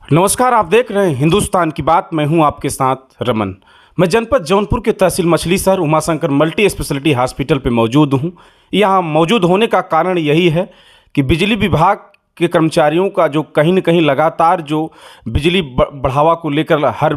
नमस्कार, आप देख रहे हैं हिंदुस्तान की बात। मैं हूं आपके साथ रमन। मैं जनपद जौनपुर के तहसील मछली शहर उमाशंकर मल्टी स्पेशलिटी हॉस्पिटल पे मौजूद हूं। यहां मौजूद होने का कारण यही है कि बिजली विभाग के कर्मचारियों का जो कहीं न कहीं लगातार जो बिजली बढ़ावा को लेकर हर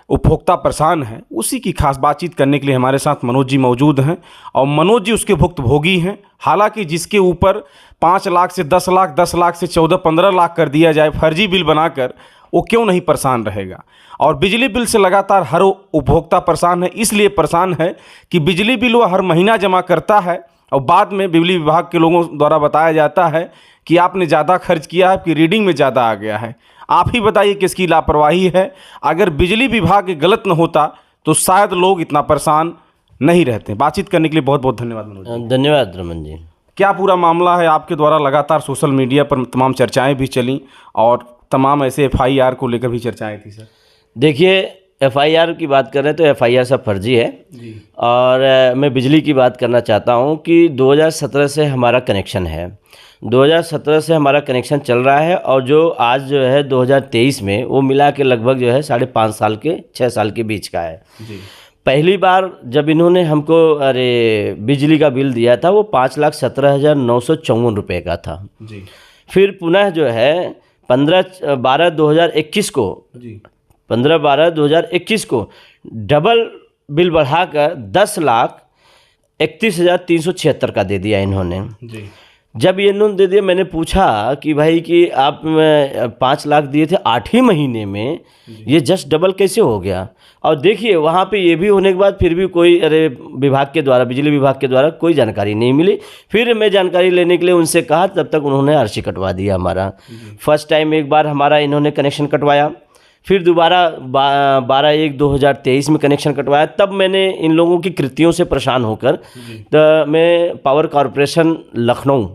उपभोक्ता परेशान है, उसी की खास बातचीत करने के लिए हमारे साथ मनोज जी मौजूद हैं। और मनोज जी उसके भुक्तभोगी हैं। हालांकि जिसके ऊपर 5 लाख से 10 लाख, 10 लाख से 14-15 लाख कर दिया जाए फर्जी बिल बनाकर, वो क्यों नहीं परेशान रहेगा। और बिजली बिल से लगातार हर उपभोक्ता परेशान है। इसलिए परेशान है कि बिजली बिल वो हर महीना जमा करता है और बाद में बिजली विभाग के लोगों द्वारा बताया जाता है कि आपने ज़्यादा खर्च किया है, आपकी रीडिंग में ज़्यादा आ गया है। आप ही बताइए किसकी लापरवाही है। अगर बिजली विभाग गलत न होता तो शायद लोग इतना परेशान नहीं रहते। बातचीत करने के लिए बहुत बहुत धन्यवाद मनोज जी। धन्यवाद रमन जी। क्या पूरा मामला है? आपके द्वारा लगातार सोशल मीडिया पर तमाम चर्चाएं भी चली और तमाम ऐसे FIR को लेकर भी चर्चाएं थी सर। देखिए, FIR की बात करें तो FIR सब फर्जी है जी। और मैं बिजली की बात करना चाहता हूं कि 2017 से हमारा कनेक्शन है। 2017 से हमारा कनेक्शन चल रहा है और जो आज जो है 2023 में वो मिला के लगभग जो है 5.5 साल के 6 साल के बीच का है। जी। पहली बार जब इन्होंने हमको बिजली का बिल दिया था वो 5,17,954 रुपये का था। जी। फिर पुनः जो है 15/12/2021 को जी। 15/12/2021 को डबल बिल बढ़ाकर 10,31,376 का दे दिया इन्होंने। जी। जब ये इन्होंने दे दिया, मैंने पूछा कि भाई कि आप 5 लाख दिए थे 8 ही महीने में, ये जस्ट डबल कैसे हो गया। और देखिए वहाँ पे ये भी होने के बाद फिर भी कोई विभाग के द्वारा, बिजली विभाग के द्वारा कोई जानकारी नहीं मिली। फिर मैं जानकारी लेने के लिए उनसे कहा, तब तक उन्होंने RC कटवा दिया हमारा। फर्स्ट टाइम एक बार हमारा इन्होंने कनेक्शन कटवाया, फिर दोबारा 12/1/2023 में कनेक्शन कटवाया। तब मैंने इन लोगों की कृतियों से परेशान होकर तो मैं पावर कॉरपोरेशन लखनऊ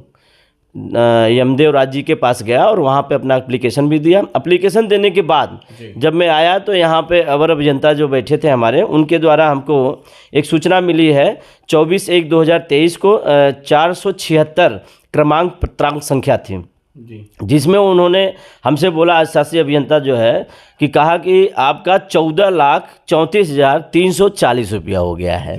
यमदेव राज जी के पास गया और वहाँ पे अपना एप्लीकेशन भी दिया। एप्लीकेशन देने के बाद जब मैं आया तो यहाँ पे अवर अभियंता जो बैठे थे हमारे, उनके द्वारा हमको एक सूचना मिली है 24/1/2023 को 476 क्रमांक पत्रांक संख्या थी, जिसमें उन्होंने हमसे बोला, शासी अभियंता जो है, कि कहा कि आपका 14,34,340 रुपया हो गया है।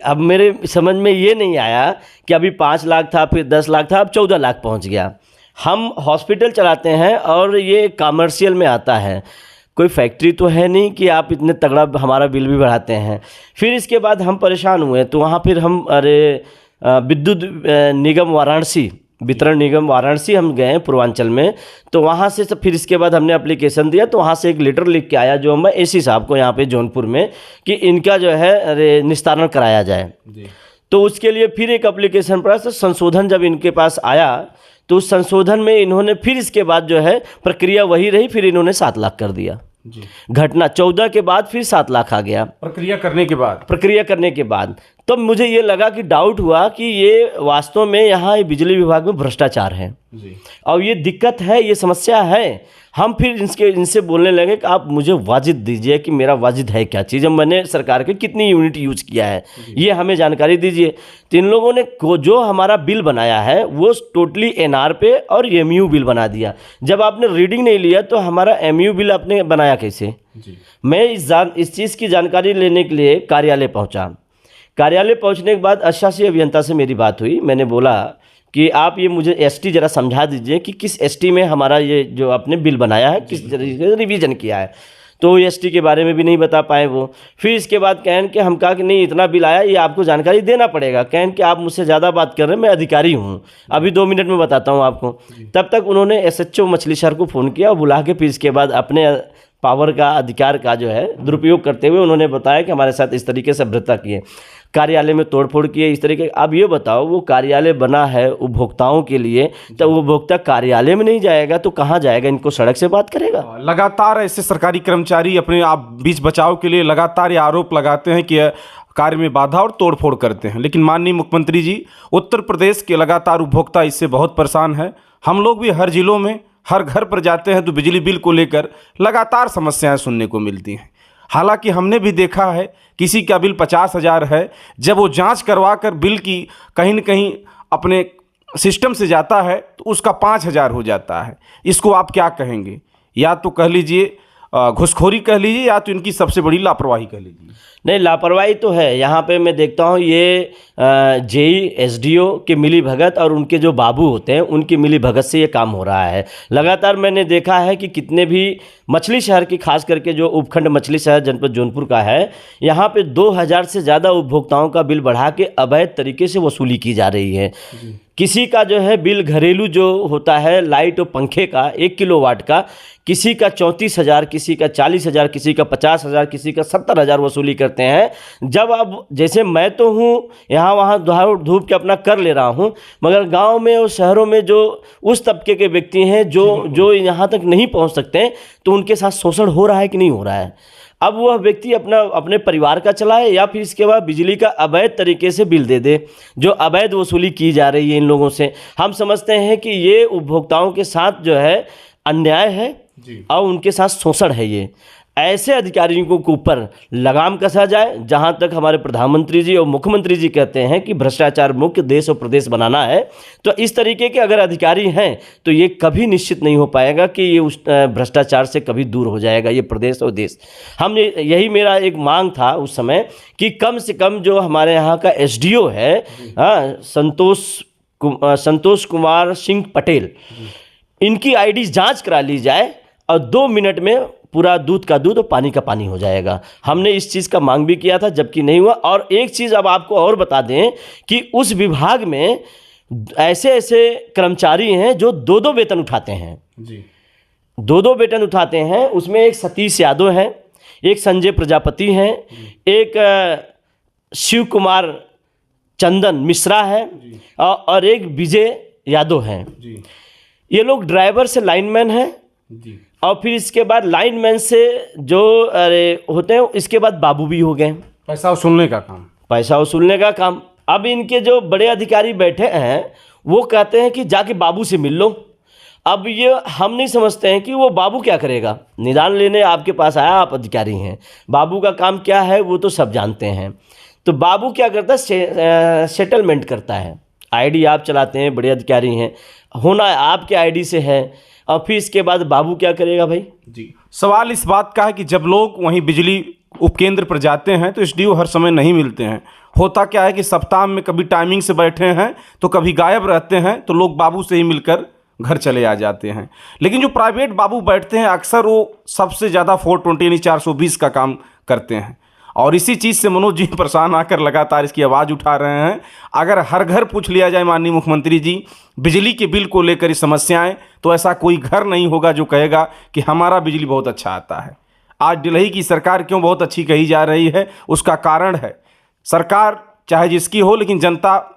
अब मेरे समझ में ये नहीं आया कि अभी 5 लाख था, फिर 10 लाख था, अब 14 लाख पहुंच गया। हम हॉस्पिटल चलाते हैं और ये कमर्शियल में आता है, कोई फैक्ट्री तो है नहीं कि आप इतने तगड़ा हमारा बिल भी बढ़ाते हैं। फिर इसके बाद हम परेशान हुए तो वहाँ फिर हम विद्युत निगम वाराणसी, वितरण निगम वाराणसी हम गए पूर्वांचल में। तो वहाँ से फिर इसके बाद हमने एप्लीकेशन दिया तो वहाँ से एक लेटर लिख के आया जो मैं AC साहब को यहाँ पे जौनपुर में, कि इनका जो है निस्तारण कराया जाए। तो उसके लिए फिर एक एप्लीकेशन पड़ा। तो संशोधन जब इनके पास आया तो उस संशोधन में इन्होंने फिर इसके बाद जो है प्रक्रिया वही रही, फिर इन्होंने 7 लाख कर दिया। घटना 14 के बाद फिर 7 लाख आ गया प्रक्रिया करने के बाद। तब मुझे ये लगा कि डाउट हुआ कि ये वास्तव में यहाँ बिजली विभाग में भ्रष्टाचार है और ये दिक्कत है, ये समस्या है। हम फिर इनसे बोलने लगे कि आप मुझे वाजिद दीजिए कि मेरा वाजिद है क्या चीज़, मैंने सरकार के कितनी यूनिट यूज किया है, ये हमें जानकारी दीजिए। तो इन लोगों ने जो हमारा बिल बनाया है वो टोटली NR पे और MU बिल बना दिया। जब आपने रीडिंग नहीं लिया तो हमारा MU बिल आपने बनाया कैसे। मैं इस चीज़ की जानकारी लेने के लिए कार्यालय पहुँचा। कार्यालय पहुंचने के बाद शासी अभियंता से मेरी बात हुई। मैंने बोला कि आप ये मुझे ST जरा समझा दीजिए कि किस ST में हमारा ये जो आपने बिल बनाया है किस तरीके से रिवीजन किया है। तो ST के बारे में भी नहीं बता पाए वो। फिर इसके बाद कहन कि हम कहा कि नहीं, इतना बिल आया, ये आपको जानकारी देना पड़ेगा। कहन कि आप मुझसे ज़्यादा बात कर रहे हैं, मैं अधिकारी हूँ, अभी 2 मिनट में बताता हूँ आपको। तब तक उन्होंने SHO मछली शहर को फ़ोन किया और बुला के फिर इसके बाद अपने पावर का, अधिकार का जो है दुरुपयोग करते हुए उन्होंने बताया कि हमारे साथ इस तरीके से भ्रष्टाचार किए, कार्यालय में तोड़फोड़ किए, इस तरीके। अब ये बताओ, वो कार्यालय बना है उपभोक्ताओं के लिए, तो उपभोक्ता कार्यालय में नहीं जाएगा तो कहाँ जाएगा, इनको सड़क से बात करेगा। लगातार ऐसे सरकारी कर्मचारी अपने आप बीच बचाव के लिए लगातार ये आरोप लगाते हैं कि कार्य में बाधा और तोड़फोड़ करते हैं। लेकिन माननीय मुख्यमंत्री जी, उत्तर प्रदेश के लगातार उपभोक्ता इससे बहुत परेशान है। हम लोग भी हर जिलों में हर घर पर जाते हैं तो बिजली बिल को लेकर लगातार समस्याएं सुनने को मिलती हैं। हालांकि हमने भी देखा है किसी का बिल 50,000 है, जब वो जांच करवा कर बिल की कहीं न कहीं अपने सिस्टम से जाता है तो उसका 5,000 हो जाता है। इसको आप क्या कहेंगे? या तो कह लीजिए घुसखोरी कह लीजिए, या तो इनकी सबसे बड़ी लापरवाही कह लीजिए। नहीं, लापरवाही तो है। यहाँ पे मैं देखता हूँ ये जेई एसडीओ के मिली भगत और उनके जो बाबू होते हैं उनकी मिली भगत से ये काम हो रहा है। लगातार मैंने देखा है कि कितने भी मछली शहर की, खास करके जो उपखंड मछली शहर जनपद जौनपुर का है, यहाँ पे 2000 से ज़्यादा उपभोक्ताओं का बिल बढ़ा के अवैध तरीके से वसूली की जा रही है। किसी का जो है बिल घरेलू जो होता है लाइट और पंखे का 1 किलोवाट का, किसी का 34,000, किसी का 40,000, किसी का 50,000, किसी का 70,000 वसूली करते हैं। जब अब जैसे मैं तो हूँ यहाँ वहाँ दौड़ धूप के अपना कर ले रहा हूँ, मगर गांव में और शहरों में जो उस तबके के व्यक्ति हैं जो यहाँ तक नहीं पहुँच सकते हैं, तो उनके साथ शोषण हो रहा है कि नहीं हो रहा है। अब वह व्यक्ति अपने परिवार का चलाए या फिर इसके बाद बिजली का अवैध तरीके से बिल दे दे, जो अवैध वसूली की जा रही है इन लोगों से। हम समझते हैं कि ये उपभोक्ताओं के साथ जो है अन्याय है और उनके साथ शोषण है। ये ऐसे अधिकारियों के ऊपर लगाम कसा जाए। जहां तक हमारे प्रधानमंत्री जी और मुख्यमंत्री जी कहते हैं कि भ्रष्टाचार मुक्त देश और प्रदेश बनाना है, तो इस तरीके के अगर अधिकारी हैं तो ये कभी निश्चित नहीं हो पाएगा कि ये उस भ्रष्टाचार से कभी दूर हो जाएगा ये प्रदेश और देश। हमने यही मेरा एक मांग था उस समय कि कम से कम जो हमारे यहाँ का एसडीओ है, संतोष कुमार सिंह पटेल, इनकी आईडी जांच करा ली जाए और 2 मिनट में पूरा दूध का दूध और पानी का पानी हो जाएगा। हमने इस चीज़ का मांग भी किया था, जबकि नहीं हुआ। और एक चीज़ अब आपको और बता दें कि उस विभाग में ऐसे ऐसे कर्मचारी हैं जो 2-2 वेतन उठाते हैं जी, 2-2 वेतन उठाते हैं। उसमें एक सतीश यादव है, एक संजय प्रजापति हैं, एक शिव कुमार चंदन मिश्रा है और एक विजय यादव हैं। ये लोग ड्राइवर से लाइनमैन हैं और फिर इसके बाद लाइनमैन से जो होते हैं, इसके बाद बाबू भी हो गए। पैसा वसूलने का काम। अब इनके जो बड़े अधिकारी बैठे हैं वो कहते हैं कि जाके बाबू से मिल लो। अब ये हम नहीं समझते हैं कि वो बाबू क्या करेगा। निदान लेने आपके पास आया, आप अधिकारी हैं, बाबू का काम क्या है वो तो सब जानते हैं। तो बाबू क्या करता है, सेटलमेंट करता है। आईडी आप चलाते हैं, बड़े अधिकारी हैं, होना आपके आईडी से है, और फिर इसके बाद बाबू क्या करेगा भाई जी। सवाल इस बात का है कि जब लोग वहीं बिजली उपकेंद्र पर जाते हैं तो एसडीओ हर समय नहीं मिलते हैं। होता क्या है कि सप्ताह में कभी टाइमिंग से बैठे हैं तो कभी गायब रहते हैं, तो लोग बाबू से ही मिलकर घर चले आ जाते हैं। लेकिन जो प्राइवेट बाबू बैठते हैं अक्सर वो सबसे ज़्यादा 420 यानी 420 का काम करते हैं। और इसी चीज़ से मनोज जी परेशान आकर लगातार इसकी आवाज़ उठा रहे हैं। अगर हर घर पूछ लिया जाए माननीय मुख्यमंत्री जी बिजली के बिल को लेकर इस समस्याएं, तो ऐसा कोई घर नहीं होगा जो कहेगा कि हमारा बिजली बहुत अच्छा आता है। आज डिलही की सरकार क्यों बहुत अच्छी कही जा रही है, उसका कारण है सरकार चाहे जिसकी हो, लेकिन जनता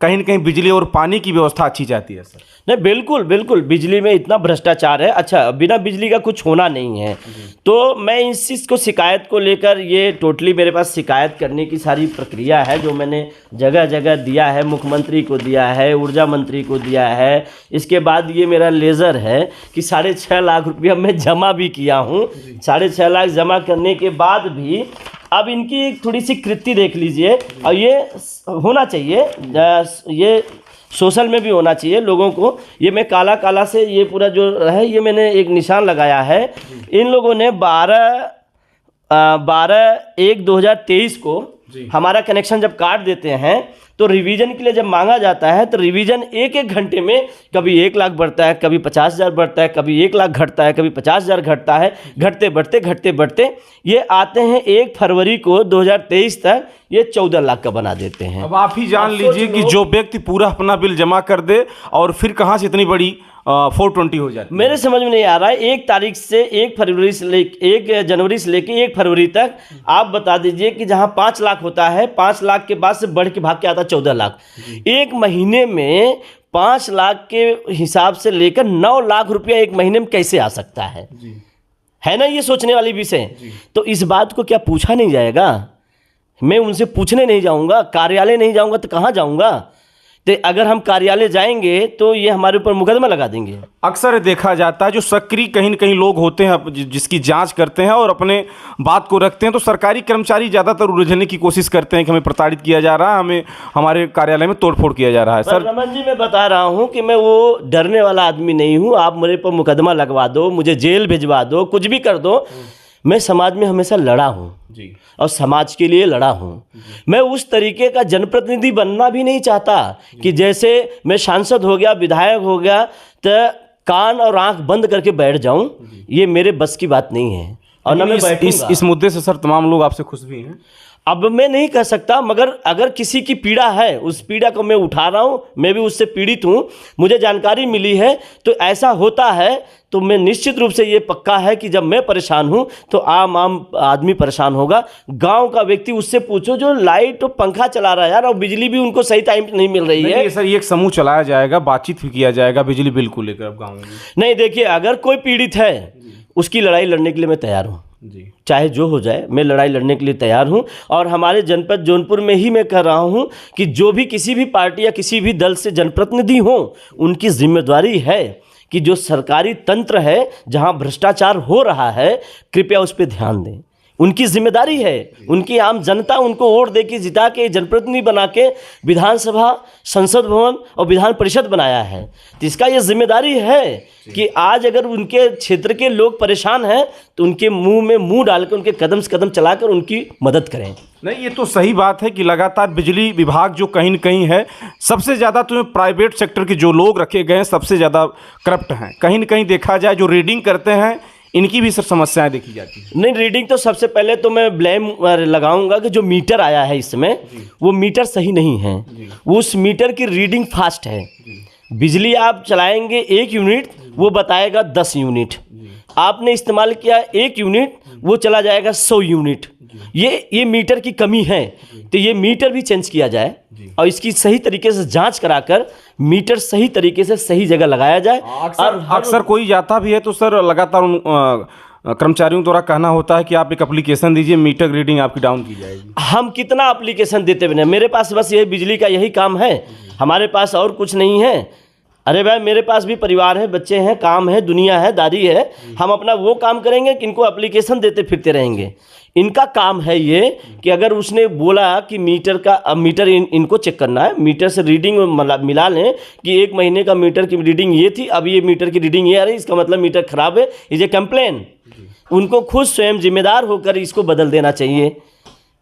कहीं न कहीं बिजली और पानी की व्यवस्था अच्छी चाहती है। सर नहीं, बिल्कुल बिल्कुल, बिजली में इतना भ्रष्टाचार है। अच्छा, बिना बिजली का कुछ होना नहीं है। तो मैं इस चीज़ को, शिकायत को लेकर, ये टोटली मेरे पास शिकायत करने की सारी प्रक्रिया है जो मैंने जगह जगह दिया है, मुख्यमंत्री को दिया है, ऊर्जा मंत्री को दिया है। इसके बाद ये मेरा लेज़र है कि 6.5 लाख रुपया मैं जमा भी किया हूँ। 6.5 लाख जमा करने के बाद भी अब इनकी थोड़ी सी कृति देख लीजिए, और ये होना चाहिए, ये सोशल में भी होना चाहिए लोगों को। ये मैं काला काला से ये पूरा जो है ये मैंने एक निशान लगाया है। इन लोगों ने 12/1/2023 को हमारा कनेक्शन जब काट देते हैं तो रिवीजन के लिए जब मांगा जाता है तो रिवीजन 1-1 घंटे में कभी 1 लाख बढ़ता है, कभी 50,000 बढ़ता है, कभी 1 लाख घटता है, कभी 50,000 घटता है। घटते बढ़ते ये आते हैं 1 फरवरी को 2023 तक ये 14 लाख का बना देते हैं। अब आप ही जान लीजिए कि जो व्यक्ति पूरा अपना बिल जमा कर दे और फिर कहाँ से इतनी बड़ी 420 हो जाती है। मेरे समझ में नहीं आ रहा है। 1 तारीख से 1 जनवरी से लेके 1 फरवरी तक आप बता दीजिए कि जहां 5 लाख होता है, 5 लाख के बाद से बढ़ के भाग के आता है 14 लाख। 1 महीने में 5 लाख के हिसाब से लेकर 9 लाख रुपया 1 महीने में कैसे आ सकता है ना? ये सोचने वाली विषय। तो इस बात को क्या पूछा नहीं जाएगा? मैं उनसे पूछने नहीं जाऊंगा, कार्यालय नहीं जाऊंगा तो कहाँ जाऊंगा तो अगर हम कार्यालय जाएंगे तो ये हमारे ऊपर मुकदमा लगा देंगे। अक्सर देखा जाता है जो सक्रिय कहीं न कहीं लोग होते हैं जिसकी जांच करते हैं और अपने बात को रखते हैं, तो सरकारी कर्मचारी ज़्यादातर उलझने की कोशिश करते हैं कि हमें प्रताड़ित किया जा रहा है, हमें हमारे कार्यालय में तोड़फोड़ किया जा रहा है। सर रमन जी, मैं बता रहा हूँ कि मैं वो डरने वाला आदमी नहीं हूँ। आप मेरे पर मुकदमा लगवा दो, मुझे जेल भिजवा दो, कुछ भी कर दो, मैं समाज में हमेशा लड़ा हूँ जी, और समाज के लिए लड़ा हूँ। मैं उस तरीके का जनप्रतिनिधि बनना भी नहीं चाहता कि जैसे मैं सांसद हो गया, विधायक हो गया तो कान और आंख बंद करके बैठ जाऊं। ये मेरे बस की बात नहीं है और ना मैं बैठूंगा। इस मुद्दे से सर तमाम लोग आपसे खुश भी हैं। अब मैं नहीं कह सकता, मगर अगर किसी की पीड़ा है, उस पीड़ा को मैं उठा रहा हूँ, मैं भी उससे पीड़ित हूँ, मुझे जानकारी मिली है, तो ऐसा होता है तो मैं निश्चित रूप से ये पक्का है कि जब मैं परेशान हूँ तो आम आदमी परेशान होगा। गांव का व्यक्ति, उससे पूछो जो लाइट और पंखा चला रहा है यार, और बिजली भी उनको सही टाइम पे नहीं मिल रही है। सर ये एक समूह चलाया जाएगा, बातचीत भी किया जाएगा बिजली बिल को लेकर अब गाँव में। नहीं, देखिए, अगर कोई पीड़ित है उसकी लड़ाई लड़ने के लिए मैं तैयार हूँ जी, चाहे जो हो जाए, मैं लड़ाई लड़ने के लिए तैयार हूं। और हमारे जनपद जौनपुर में ही मैं कह रहा हूं कि जो भी किसी भी पार्टी या किसी भी दल से जनप्रतिनिधि हो, उनकी जिम्मेदारी है कि जो सरकारी तंत्र है जहां भ्रष्टाचार हो रहा है, कृपया उस पर ध्यान दें। उनकी जिम्मेदारी है, उनकी आम जनता उनको वोट दे के जिता के जनप्रतिनिधि बना के विधानसभा, संसद भवन और विधान परिषद बनाया है। तो इसका ये जिम्मेदारी है कि आज अगर उनके क्षेत्र के लोग परेशान हैं तो उनके मुंह में मुंह डाल कर, उनके कदम से कदम चलाकर उनकी मदद करें। नहीं, ये तो सही बात है कि लगातार बिजली विभाग जो कहीं न कहीं है, सबसे ज़्यादा तो प्राइवेट सेक्टर के जो लोग रखे गए हैं सबसे ज़्यादा करप्ट हैं। कहीं न कहीं देखा जाए जो रीडिंग करते हैं इनकी भी सर समस्याएं देखी जाती हैं। नहीं, रीडिंग तो सबसे पहले तो मैं ब्लेम लगाऊंगा कि जो मीटर आया है इसमें, वो मीटर सही नहीं है। उस मीटर की रीडिंग फास्ट है। बिजली आप चलाएंगे 1 यूनिट, वो बताएगा 10 यूनिट। आपने इस्तेमाल किया 1 यूनिट, वो चला जाएगा 100 यूनिट। ये मीटर की कमी है, तो ये मीटर भी चेंज किया जाए और इसकी सही तरीके से जांच कराकर मीटर सही तरीके से सही जगह लगाया जाए। अक्सर कोई जाता भी है तो सर लगातार उन कर्मचारियों द्वारा कहना होता है कि आप एक एप्लीकेशन दीजिए, मीटर रीडिंग आपकी डाउन की जाएगी। हम कितना एप्लीकेशन देते बने, मेरे पास बस यही बिजली का यही काम है, हमारे पास और कुछ नहीं है। अरे भाई, मेरे पास भी परिवार है, बच्चे हैं, काम है, दुनिया है, दादी है। हम अपना वो काम करेंगे कि इनको एप्लीकेशन देते फिरते रहेंगे। इनका काम है ये कि अगर उसने बोला कि मीटर का, अब मीटर इनको चेक करना है, मीटर से रीडिंग मिला लें कि 1 महीने का मीटर की रीडिंग ये थी, अब ये मीटर की रीडिंग ये आ रही, इसका मतलब मीटर खराब है, इसे कंप्लेन। उनको खुद स्वयं जिम्मेदार होकर इसको बदल देना चाहिए।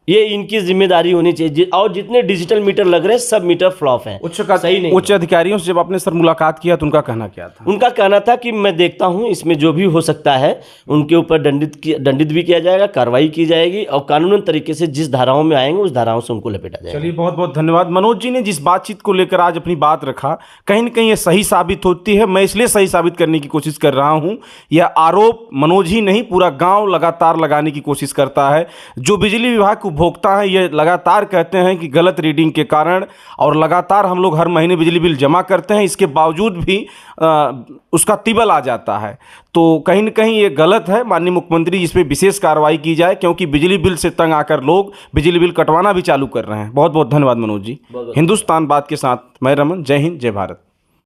ये इनकी जिम्मेदारी होनी चाहिए। और जितने डिजिटल मीटर लग रहे हैं सब मीटर फ्लॉप हैं, सही नहीं। उच्च अधिकारियों से जब आपने सर मुलाकात किया तो उनका कहना क्या था? उनका कहना था कि मैं देखता हूं, इसमें जो भी हो सकता है उनके ऊपर दंडित भी किया जाएगा, कार्रवाई की जाएगी और कानूनन तरीके से जिस धाराओं में आएंगे उस धाराओं से उनको लपेटा जाएगा। चलिए, बहुत बहुत धन्यवाद। मनोज जी ने जिस बातचीत को लेकर आज अपनी बात रखा, कहीं न कहीं ये सही साबित होती है। मैं इसलिए सही साबित करने की कोशिश कर रहा हूँ। यह आरोप मनोज ही नहीं, पूरा गाँव लगातार लगाने की कोशिश करता है। जो बिजली विभाग के उपभोक्ता हैं ये लगातार कहते हैं कि गलत रीडिंग के कारण, और लगातार हम लोग हर महीने बिजली बिल जमा करते हैं, इसके बावजूद भी उसका तिबल आ जाता है। तो कहीं न कहीं ये गलत है। माननीय मुख्यमंत्री इस पर विशेष कार्रवाई की जाए, क्योंकि बिजली बिल से तंग आकर लोग बिजली बिल कटवाना भी चालू कर रहे हैं। बहुत बहुत धन्यवाद मनोज जी। हिंदुस्तान बात के साथ मैं रमन। जय हिंद, जय भारत।